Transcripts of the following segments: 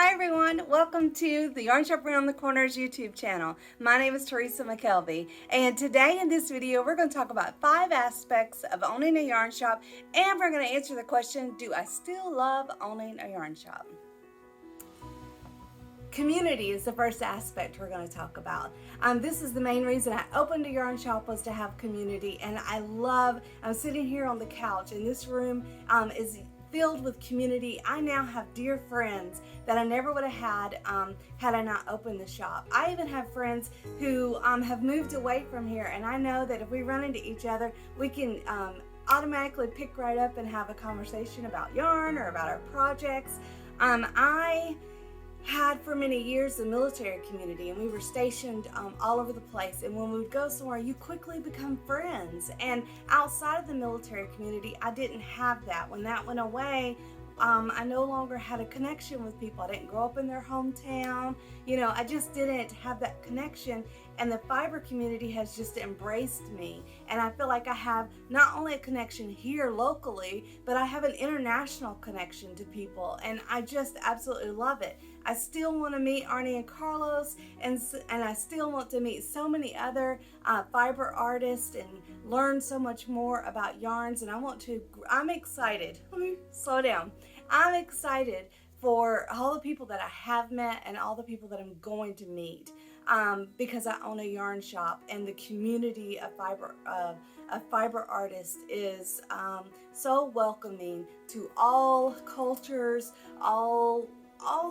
Hi everyone, welcome to the Yarn Shop Around the Corners YouTube channel. My name is Teresa McKelvey, and today in this video we're going to talk about 5 aspects of owning a yarn shop, and we're going to answer the question, do I still love owning a yarn shop? Community is the first aspect we're going to talk about. This is the main reason I opened a yarn shop, was to have community, and I'm sitting here on the couch, and this room is filled with community. I now have dear friends that I never would have had had I not opened the shop. I even have friends who have moved away from here, and I know that if we run into each other, we can automatically pick right up and have a conversation about yarn or about our projects. I had for many years the military community, and we were stationed all over the place, and when we would go somewhere you quickly become friends, and outside of the military community I didn't have that. When that went away, I no longer had a connection with people. I didn't grow up in their hometown, I just didn't have that connection, and the fiber community has just embraced me, and I feel like I have not only a connection here locally, but I have an international connection to people, and I just absolutely love it. I still want to meet Arnie and Carlos, and I still want to meet so many other fiber artists and learn so much more about yarns, and I'm excited. Let me slow down. I'm excited for all the people that I have met and all the people that I'm going to meet, because I own a yarn shop, and the community of fiber artists is so welcoming to all cultures, all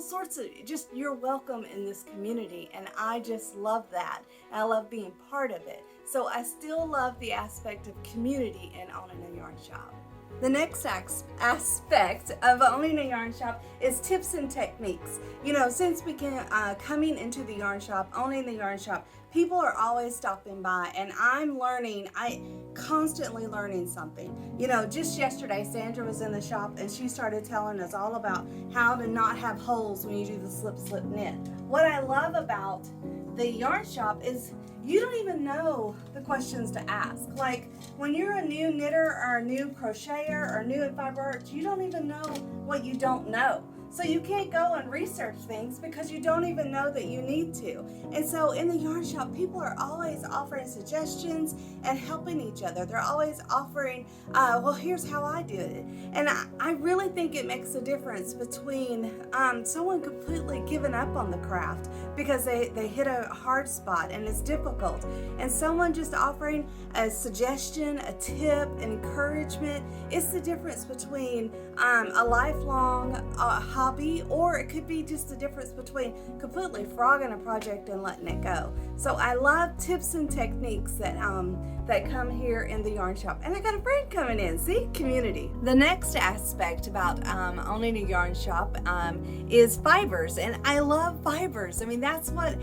sorts of, just, you're welcome in this community, and I just love that. I love being part of it. So I still love the aspect of community in owning a yarn shop. The next aspect of owning a yarn shop is tips and techniques. Since coming into the yarn shop, owning the yarn shop, people are always stopping by, and I'm constantly learning something. Just yesterday Sandra was in the shop, and she started telling us all about how to not have holes when you do the slip knit. What I love about the yarn shop is you don't even know the questions to ask. Like when you're a new knitter or a new crocheter or new in fiber arts, you don't even know what you don't know. So you can't go and research things because you don't even know that you need to. And so in the yarn shop, people are always offering suggestions and helping each other. They're always offering, well, here's how I do it. And I really think it makes a difference between someone completely giving up on the craft because they hit a hard spot and it's difficult, and someone just offering a suggestion, a tip, encouragement. It's the difference between a lifelong hobby, or it could be just the difference between completely frogging a project and letting it go. So I love tips and techniques that come here in the yarn shop. And I got a friend coming in. See, community. The next aspect about owning a yarn shop is fibers, and I love fibers. I mean, that's what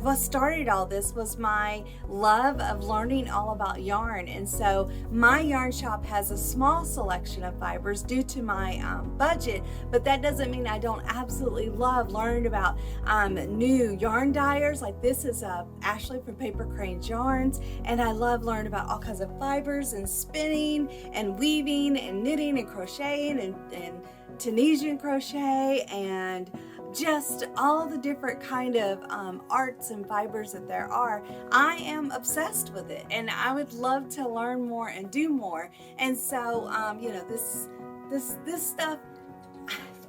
what started all this, was my love of learning all about yarn. And so my yarn shop has a small selection of fibers due to my budget, but that doesn't mean I don't absolutely love learning about new yarn dyers. Like this is Ashley from Paper Cranes Yarns, and I love learning about all kinds of fibers and spinning and weaving and knitting and crocheting and Tunisian crochet and just all the different kind of arts and fibers that there are. I am obsessed with it, and I would love to learn more and do more. And so this stuff,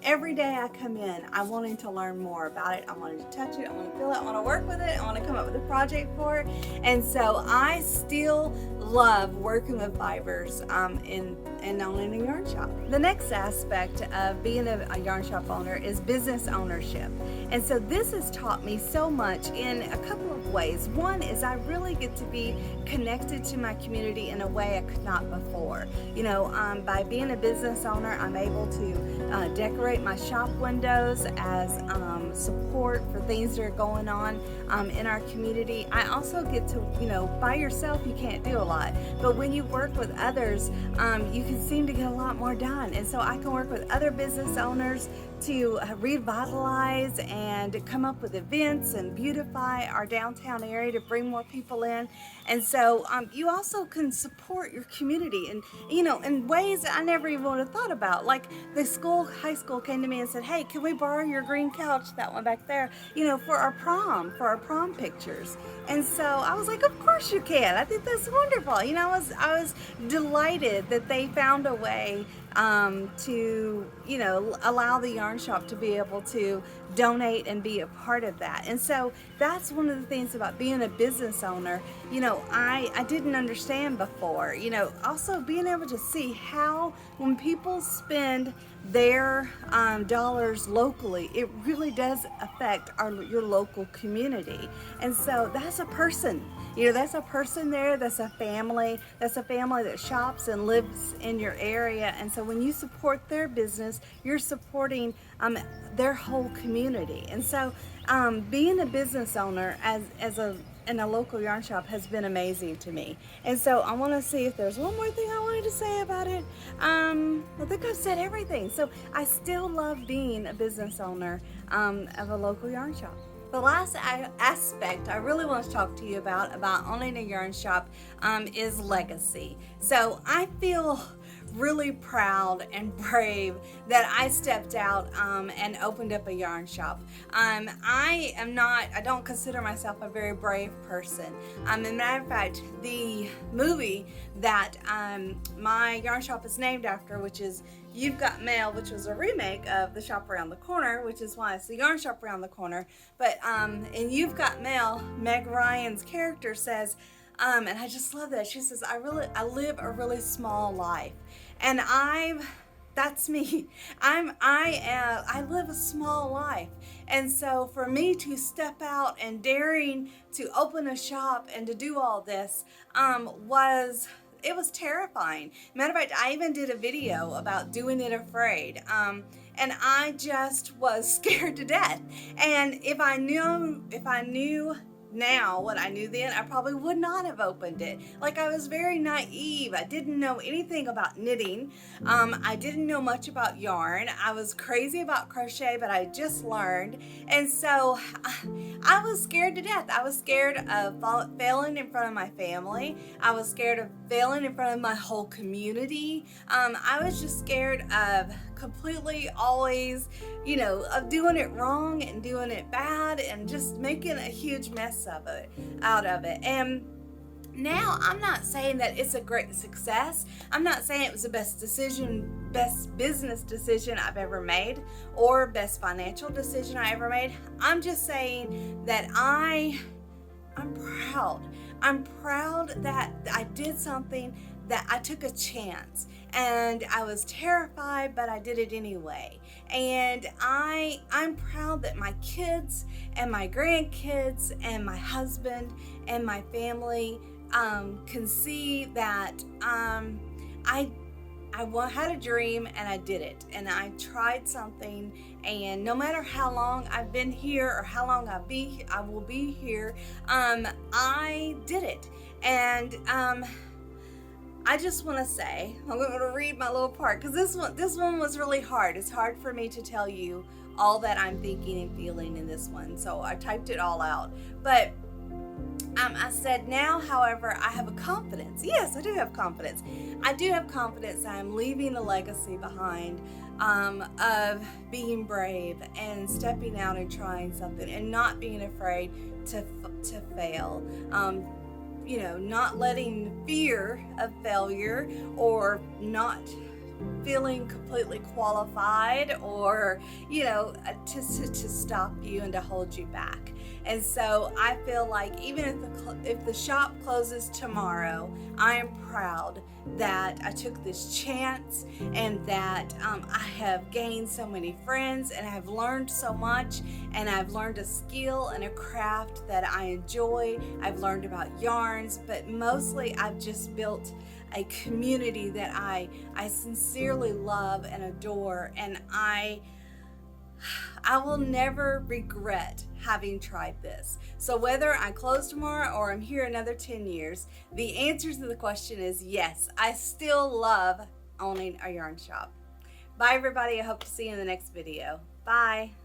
every day I come in, I'm wanting to learn more about it. I wanted to touch it, I want to feel it, I want to work with it, I want to come up with a project for it. And so I still love working with fibers in owning a yarn shop. The next aspect of being a yarn shop owner is business ownership. And so this has taught me so much in a couple of ways. One is I really get to be connected to my community in a way I could not before. By being a business owner, I'm able to decorate my shop windows as support for things that are going on in our community. I also get to, by yourself you can't do a lot, but when you work with others, you can seem to get a lot more done. And so I can work with other business owners to revitalize and come up with events and beautify our downtown area to bring more people in. And so you also can support your community and, you know, in ways that I never even would have thought about. Like the high school came to me and said, hey, can we borrow your green couch, that one back there, you know, for our prom pictures. And so I was like, of course you can. I think that's wonderful. You know, I was delighted that they found a way to, you know, allow the yarn shop to be able to donate and be a part of that. And so that's one of the things about being a business owner, you know, I didn't understand before. You know, also being able to see how when people spend their dollars locally, it really does affect your local community. And so that's a person. You know, that's a person there, that's a family that shops and lives in your area. And so when you support their business, you're supporting their whole community. And so being a business owner in a local yarn shop has been amazing to me. And so I want to see if there's one more thing I wanted to say about it. I think I've said everything. So I still love being a business owner of a local yarn shop. The last aspect I really want to talk to you about owning a yarn shop is legacy. So I feel really proud and brave that I stepped out and opened up a yarn shop. I don't consider myself a very brave person. As a matter of fact, the movie that my yarn shop is named after, which is You've Got Mail, which was a remake of The Shop Around the Corner, which is why it's the yarn shop around the corner. But in You've Got Mail, Meg Ryan's character says, and I just love that. She says, I live a really small life. And that's me. I live a small life. And so for me to step out and daring to open a shop and to do all this it was terrifying. Matter of fact, I even did a video about doing it afraid. And I just was scared to death. And if I knew now what I knew then, I probably would not have opened it. Like, I was very naive. I didn't know anything about knitting. I didn't know much about yarn. I was crazy about crochet, but I just learned. And so I was scared to death. I was scared of failing in front of my family. I was scared of failing in front of my whole community. I was just scared of completely always, you know, of doing it wrong and doing it bad and just making a huge mess out of it. And now I'm not saying that it's a great success. I'm not saying it was the best business decision I've ever made or best financial decision I ever made. I'm just saying that I'm proud. I'm proud that I did something, that I took a chance, and I was terrified, but I did it anyway. And I'm proud that my kids and my grandkids and my husband and my family can see that I had a dream and I did it, and I tried something, and no matter how long I've been here or how long I will be here, I did it. And I just want to say, I'm going to read my little part, because this one was really hard. It's hard for me to tell you all that I'm thinking and feeling in this one, so I typed it all out. But I said, now, however, I have a confidence. Yes, I do have confidence. I do have confidence that I'm leaving a legacy behind of being brave and stepping out and trying something and not being afraid to fail. You know, not letting fear of failure or not feeling completely qualified or, you know, to stop you and to hold you back. And so I feel like even if the shop closes tomorrow, I am proud that I took this chance and that I have gained so many friends and I have learned so much, and I've learned a skill and a craft that I enjoy. I've learned about yarns, but mostly I've just built a community that I sincerely love and adore, and I will never regret having tried this. So whether I close tomorrow or I'm here another 10 years, the answer to the question is yes, I still love owning a yarn shop. Bye everybody, I hope to see you in the next video. Bye.